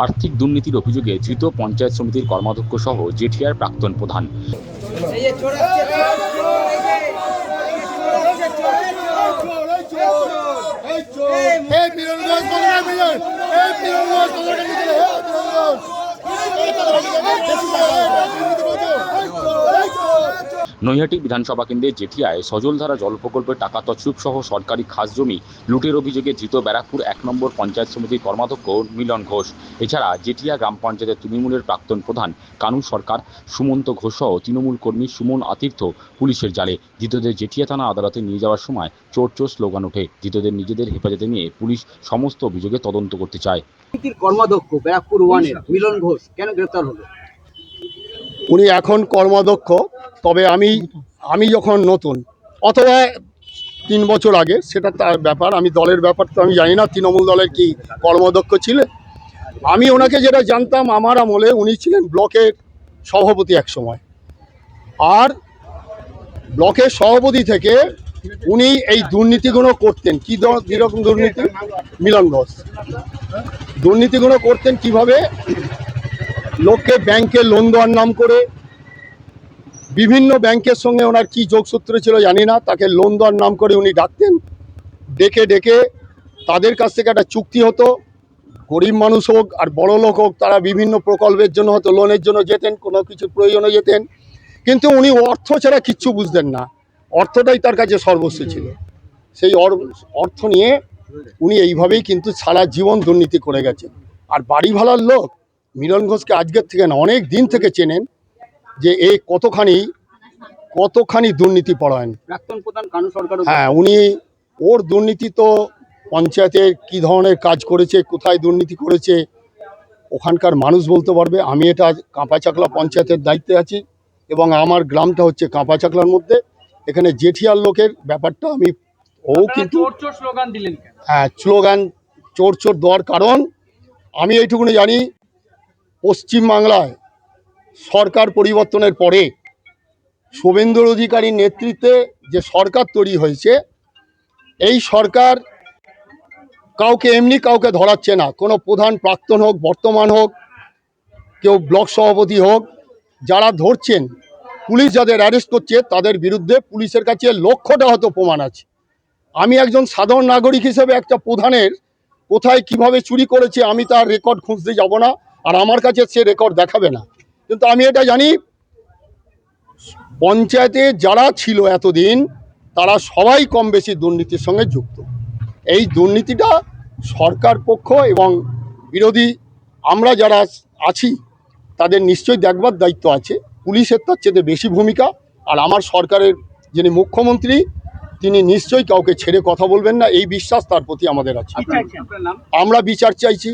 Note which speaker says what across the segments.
Speaker 1: আর্থিক দুর্নীতির অভিযোগে ধৃত পঞ্চায়েত সমিতির কর্মাধ্যক্ষ সহ জেঠিয়ার প্রাক্তন প্রধান। নৈহাটি বিধানসভা কেন্দ্রের জেঠিয়ায় সজলধারা জল প্রকল্পের টাকা তছরূপ সহ সরকারি খাস জমি লুটের অভিযোগে ধৃত ব্যারাকপুর ১ নম্বর পঞ্চায়েত সমিতির কর্মাধ্যক্ষ মিলন ঘোষ। এছাড়া জেঠিয়া গ্রাম পঞ্চায়েতের তৃণমূলের প্রাক্তন প্রধান কানু সরকার, সুমন্ত ঘোষ সহ তৃণমূল কর্মী সুমন আতীর্থ পুলিশের জালে। ধৃতদের জেঠিয়া থানা আদালতে নিয়ে যাওয়ার সময় চোর চোর স্লোগান ওঠে। ধৃতদের নিজেদের হেফাজতে নিয়ে পুলিশ সমস্ত অভিযোগে তদন্ত করতে চায়।
Speaker 2: কর্মাধ্যক্ষ ব্যারাকপুর 1-এর মিলন ঘোষ কেন গ্রেফতার হলো?
Speaker 3: উনি এখন কর্মাধ্যক্ষ, তবে আমি যখন নতুন অথবা ৩ বছর আগে, সেটা তার ব্যাপার, আমি দলের ব্যাপার তো আমি জানি না তৃণমূল দলের কি কর্মাধ্যক্ষ ছিলেন। আমি ওনাকে যেটা জানতাম, আমার আমলে উনি ছিলেন ব্লকের সভাপতি এক সময়, আর ব্লকের সভাপতি থেকে উনি এই দুর্নীতিগুলো করতেন। কীরকম দুর্নীতি? মিলন ঘোষ দুর্নীতিগুলো করতেন কিভাবে? লোককে ব্যাংকে লোন দেওয়ার নাম করে, বিভিন্ন ব্যাংকের সঙ্গে ওনার কি যোগসূত্র ছিল জানি না, তাকে লোন দেওয়ার নাম করে উনি ডাকতেন, ডেকে ডেকে তাদের কাছ থেকে একটা চুক্তি হতো। গরিব মানুষ হোক আর বড় লোক হোক, তারা বিভিন্ন প্রকল্পের জন্য হয়তো লোনের জন্য যেতেন, কোনো কিছু প্রয়োজনে যেতেন, কিন্তু উনি অর্থ ছাড়া কিচ্ছু বুঝতেন না। অর্থটাই তার কাছে সর্বস্ব ছিল। সেই অর্থ নিয়ে উনি এইভাবেই কিন্তু সারা জীবন দুর্নীতি করে গেছেন। আর বাড়ি ভাড়ার লোক মিলন ঘোষকে আজকের থেকে না, অনেক দিন থেকে চেনেন, যে এই কতখানি দুর্নীতি পরায়ণ।
Speaker 2: প্রাক্তন প্রধান কানু সরকার,
Speaker 3: হ্যাঁ, উনি ওর দুর্নীতি তো পঞ্চায়েতের কী ধরনের কাজ করেছে, কোথায় দুর্নীতি করেছে, ওখানকার মানুষ বলতে পারবে। আমি এটা কাঁপাচাকলা পঞ্চায়েতের দায়িত্বে আছি এবং আমার গ্রামটা হচ্ছে কাঁপাচাকলার মধ্যে। এখানে জেঠিয়ার লোকের ব্যাপারটা কিন্তু
Speaker 2: স্লোগান দিলেন।
Speaker 3: হ্যাঁ, স্লোগান চোর চোর দেওয়ার কারণ আমি এইটুকুনি জানি, পশ্চিমবাংলায় সরকার পরিবর্তনের পরে শুভেন্দু অধিকারীর নেতৃত্বে যে সরকার তৈরি হয়েছে, এই সরকার কাউকে এমনি কাউকে ধরাচ্ছে না। কোনো প্রধান, প্রাক্তন হোক, বর্তমান হোক, কেউ ব্লক সভাপতি হোক, যারা ধরছেন, পুলিশ যাদের অ্যারেস্ট করছে, তাদের বিরুদ্ধে পুলিশের কাছে লক্ষটা হয়তো প্রমাণ আছে। আমি একজন সাধারণ নাগরিক হিসেবে একটা প্রধানের কোথায় কিভাবে চুরি করেছে আমি তার রেকর্ড খুঁজতে যাব না, আর আমার কাছে সে রেকর্ড দেখাবে না। কিন্তু আমি এটা জানি, পঞ্চায়েতে যারা ছিল এতদিন, তারা সবাই কম বেশি দুর্নীতির সঙ্গে যুক্ত। এই দুর্নীতিটা সরকার পক্ষ এবং বিরোধী আমরা যারা আছি, তাদের নিশ্চয়ই দেখবার দায়িত্ব আছে। পুলিশের তার চেয়ে বেশি ভূমিকা। আর আমার সরকারের যিনি মুখ্যমন্ত্রী, তিনি নিশ্চয়ই কাউকে ছেড়ে কথা বলবেন না, এই বিশ্বাস তার প্রতি আমাদের আছে। আমরা বিচার চাইছি,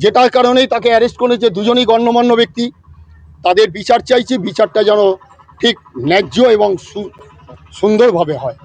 Speaker 3: যেটার কারণেই তাকে অ্যারেস্ট করেছে, দুজনই গণ্যমান্য ব্যক্তি, তাদের বিচার চাইছি। বিচারটা যেন ঠিক ন্যায্য এবং সুন্দরভাবে হয়।